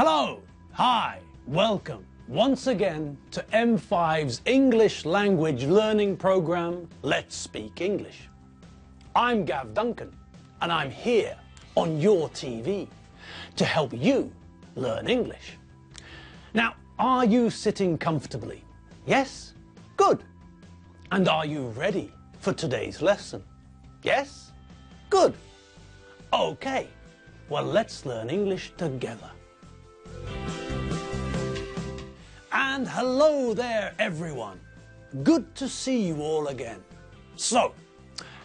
Hello, hi, welcome once again to M5's English language learning program, Let's Speak English. I'm Gav Duncan and I'm here on your TV to help you learn English. Now, are you sitting comfortably? Yes? Good. And are you ready for today's lesson? Yes? Good. Okay, well, let's learn English together. And hello there, everyone. Good to see you all again. So,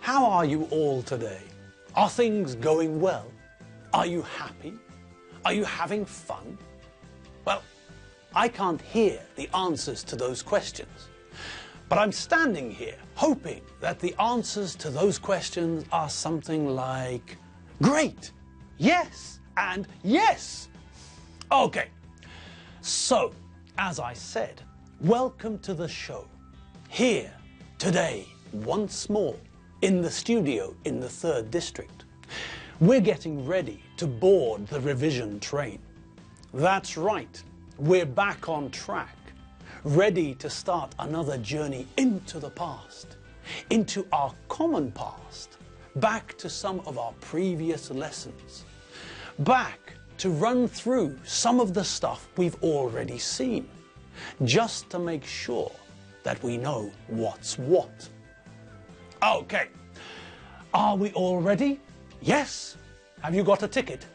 how are you all today? Are things going well? Are you happy? Are you having fun? Well, I can't hear the answers to those questions, but I'm standing here hoping that the answers to those questions are something like great, yes, and yes. Okay, so as I said, welcome to the show. Here, today, once more, in the studio in the 3rd District. We're getting ready to board the revision train. That's right, we're back on track, ready to start another journey into the past, into our common past, back to some of our previous lessons, back to run through some of the stuff we've already seen, just to make sure that we know what's what. Okay, are we all ready? Yes? Have you got a ticket?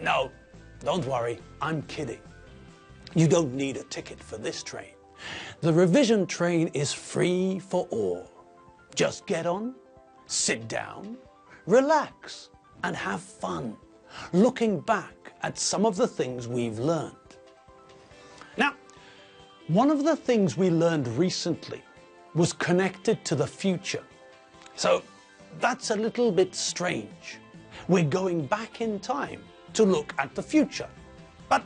No, don't worry, I'm kidding. You don't need a ticket for this train. The revision train is free for all. Just get on, sit down, relax, and have fun, looking back at some of the things we've learned. Now, one of the things we learned recently was connected to the future. So that's a little bit strange. We're going back in time to look at the future. But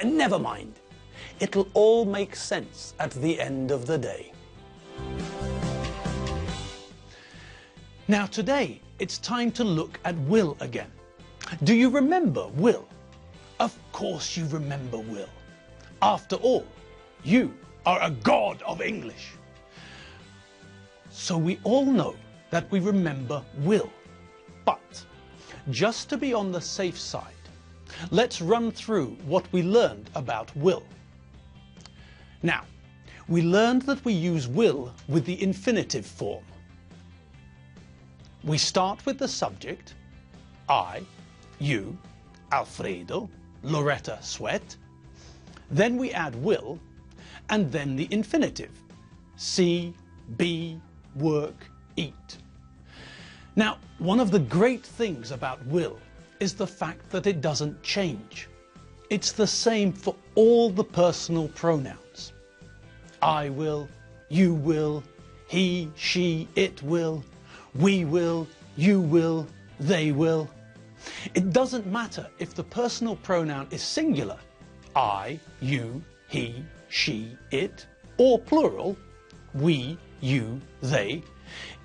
never mind. It'll all make sense at the end of the day. Now today, it's time to look at will again. Do you remember Will? Of course you remember Will. After all, you are a god of English. So we all know that we remember Will. But just to be on the safe side, let's run through what we learned about will. Now, we learned that we use will with the infinitive form. We start with the subject, I, you, Alfredo, Loretta sweat. Then we add will, and then the infinitive, see, be, work, eat. Now, one of the great things about will is the fact that it doesn't change. It's the same for all the personal pronouns. I will, you will, he, she, it will, we will, you will, they will. It doesn't matter if the personal pronoun is singular, I, you, he, she, it, or plural, we, you, they.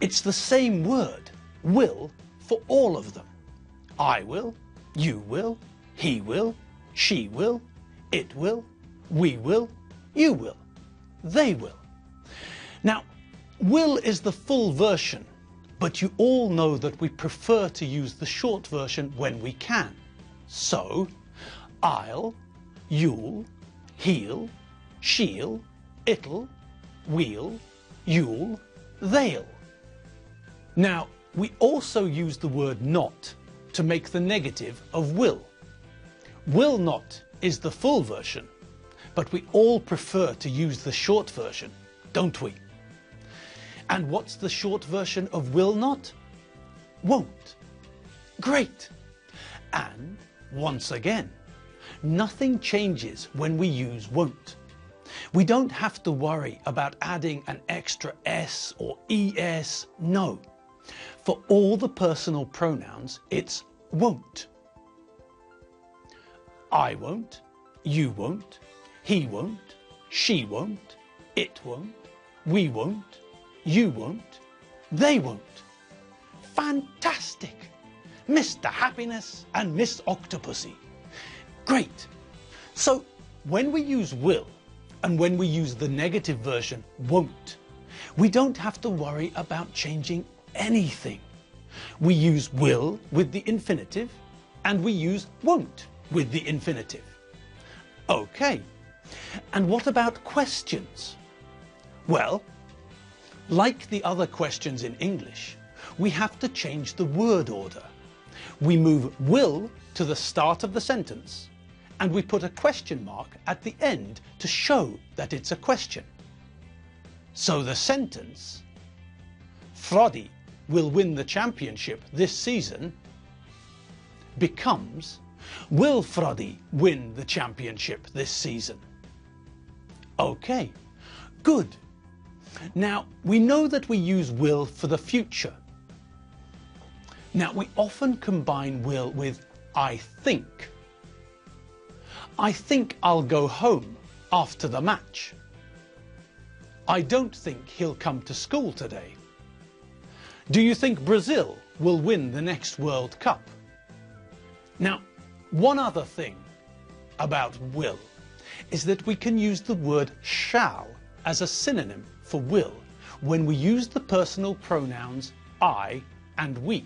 It's the same word, will, for all of them. I will, you will, he will, she will, it will, we will, you will, they will. Now, will is the full version, but you all know that we prefer to use the short version when we can. So, I'll, you'll, he'll, she'll, it'll, we'll, you'll, they'll. Now, we also use the word not to make the negative of will. Will not is the full version, but we all prefer to use the short version, don't we? And what's the short version of will not? Won't. Great. And once again, nothing changes when we use won't. We don't have to worry about adding an extra s or es, no. For all the personal pronouns, it's won't. I won't, you won't, he won't, she won't, it won't, we won't, you won't, they won't. Fantastic! Mr. Happiness and Miss Octopussy. Great! So when we use will and when we use the negative version won't, we don't have to worry about changing anything. We use will with the infinitive and we use won't with the infinitive. Okay, and what about questions? Well, like the other questions in English, we have to change the word order. We move will to the start of the sentence and we put a question mark at the end to show that it's a question. So the sentence, Frodi will win the championship this season, becomes, will Frodi win the championship this season? Okay, good. Now, we know that we use will for the future. Now, we often combine will with I think. I think I'll go home after the match. I don't think he'll come to school today. Do you think Brazil will win the next World Cup? Now, one other thing about will is that we can use the word shall as a synonym for will when we use the personal pronouns I and we.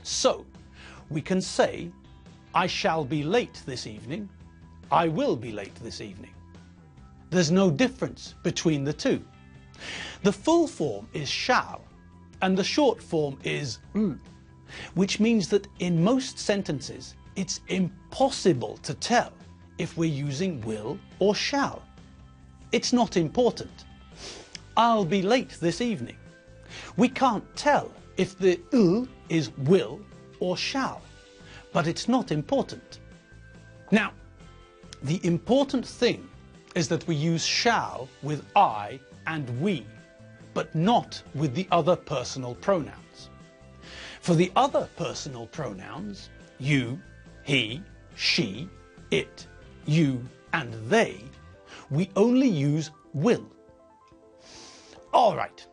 So, we can say, I shall be late this evening, I will be late this evening. There's no difference between the two. The full form is shall, and the short form is which means that in most sentences it's impossible to tell if we're using will or shall. It's not important. I'll be late this evening. We can't tell if the is will or shall, but it's not important. Now, the important thing is that we use shall with I and we, but not with the other personal pronouns. For the other personal pronouns, you, he, she, it, you, and they, we only use will. All right,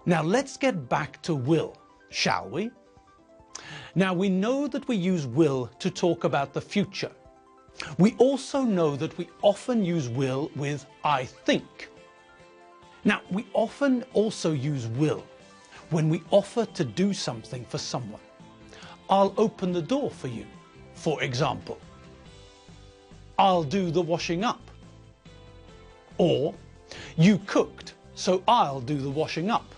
now let's get back to will, shall we? Now we know that we use will to talk about the future. We also know that we often use will with I think. Now, we often also use will when we offer to do something for someone. I'll open the door for you, for example. I'll do the washing up. Or, you cooked, so I'll do the washing up.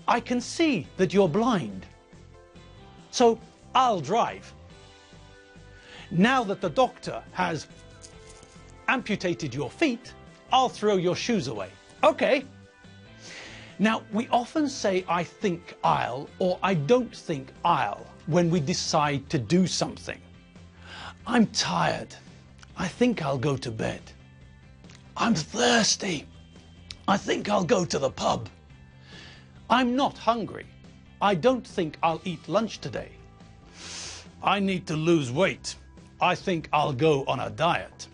I can see that you're blind, so I'll drive. Now that the doctor has amputated your feet, I'll throw your shoes away. Okay. Now, we often say I think I'll or I don't think I'll when we decide to do something. I'm tired. I think I'll go to bed. I'm thirsty. I think I'll go to the pub. I'm not hungry. I don't think I'll eat lunch today. I need to lose weight. I think I'll go on a diet.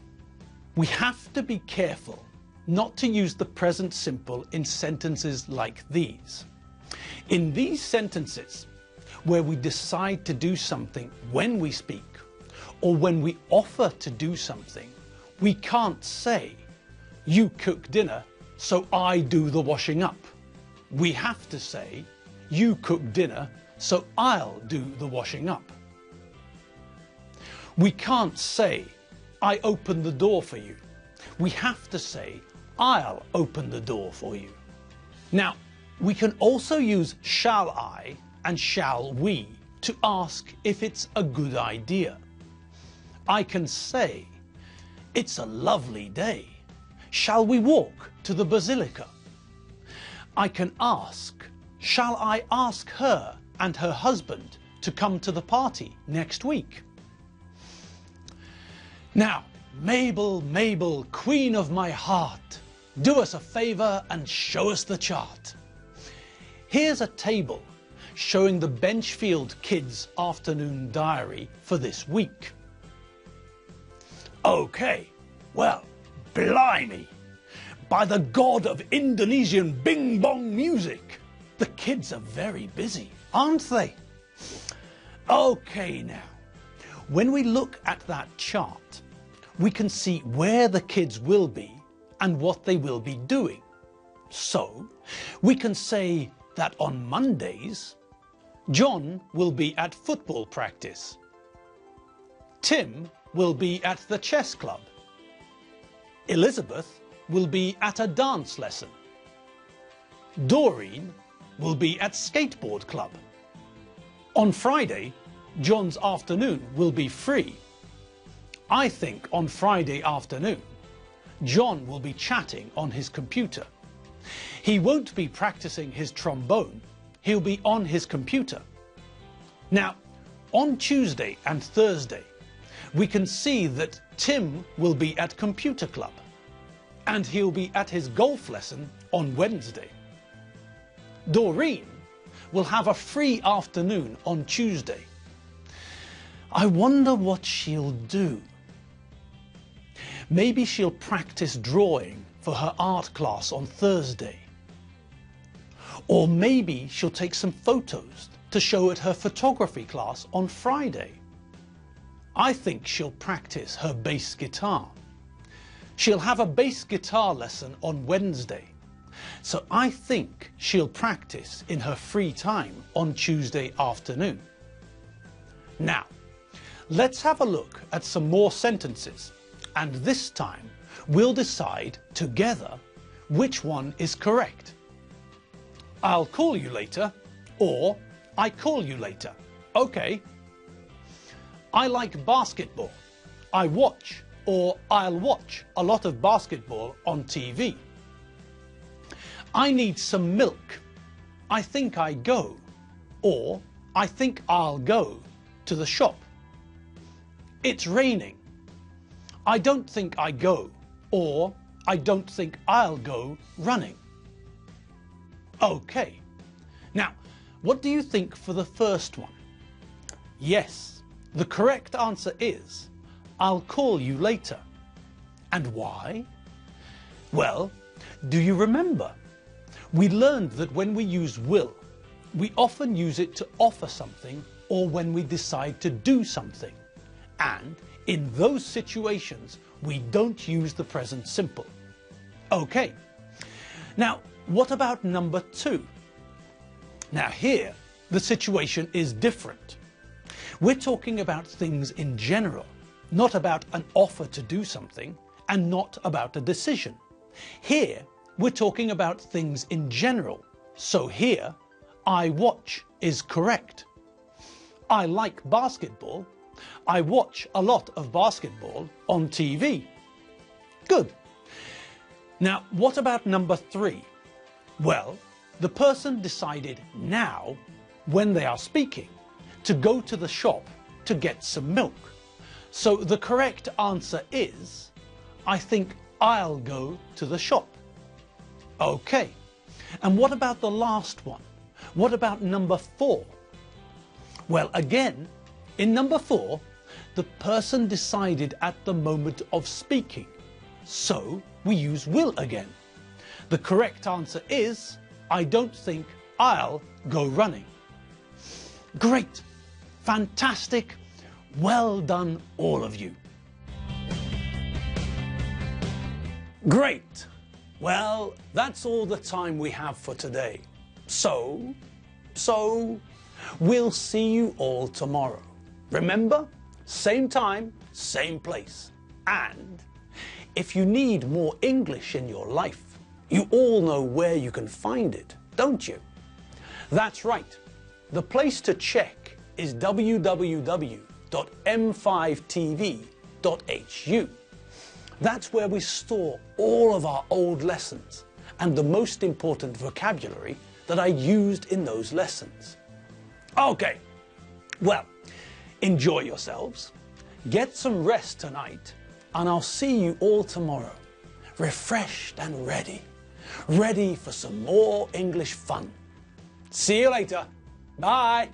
We have to be careful not to use the present simple in sentences like these. In these sentences, where we decide to do something when we speak, or when we offer to do something, we can't say, you cook dinner, so I do the washing up. We have to say, you cook dinner, so I'll do the washing up. We can't say, I open the door for you. We have to say, I'll open the door for you. Now, we can also use shall I and shall we to ask if it's a good idea. I can say, it's a lovely day. Shall we walk to the basilica? I can ask, shall I ask her and her husband to come to the party next week? Now, Mabel, Mabel, queen of my heart, do us a favour and show us the chart. Here's a table showing the Benchfield Kids afternoon diary for this week. Okay, well, blimey, by the god of Indonesian bing bong music, the kids are very busy, aren't they? Okay now, When we look at that chart, we can see where the kids will be and what they will be doing. So, we can say that on Mondays, John will be at football practice. Tim will be at the chess club. Elizabeth will be at a dance lesson. Doreen will be at skateboard club. On Friday, John's afternoon will be free. I think on Friday afternoon, John will be chatting on his computer. He won't be practicing his trombone, he'll be on his computer. Now, on Tuesday and Thursday, we can see that Tim will be at computer club and he'll be at his golf lesson on Wednesday. Doreen will have a free afternoon on Tuesday. I wonder what she'll do. Maybe she'll practice drawing for her art class on Thursday. Or maybe she'll take some photos to show at her photography class on Friday. I think she'll practice her bass guitar. She'll have a bass guitar lesson on Wednesday. So I think she'll practice in her free time on Tuesday afternoon. Now, let's have a look at some more sentences, and this time we'll decide together which one is correct. I'll call you later, or I call you later. Okay. I like basketball. I watch, or I'll watch a lot of basketball on TV. I need some milk. I think I go, or I think I'll go to the shop. It's raining. I don't think I go, or I don't think I'll go running. Okay. Now, what do you think for the first one? Yes, the correct answer is, I'll call you later. And why? Well, do you remember? We learned that when we use will, we often use it to offer something or when we decide to do something. And in those situations, we don't use the present simple. Okay. Now, what about number 2? Now here, the situation is different. We're talking about things in general, not about an offer to do something and not about a decision. Here, we're talking about things in general. So here, I watch is correct. I like basketball. I watch a lot of basketball on TV. Good. Now, what about number 3? Well, the person decided now, when they are speaking, to go to the shop to get some milk. So the correct answer is, I think I'll go to the shop. Okay. And what about the last one? What about number 4? Well, again, in number 4, the person decided at the moment of speaking. So we use will again. The correct answer is, I don't think I'll go running. Great. Fantastic. Well done, all of you. Great. Well, that's all the time we have for today. So, we'll see you all tomorrow. Remember, same time, same place. And if you need more English in your life, you all know where you can find it, don't you? That's right. The place to check is www.m5tv.hu. That's where we store all of our old lessons and the most important vocabulary that I used in those lessons. Okay, well, enjoy yourselves, get some rest tonight, and I'll see you all tomorrow, refreshed and ready for some more English fun. See you later. Bye.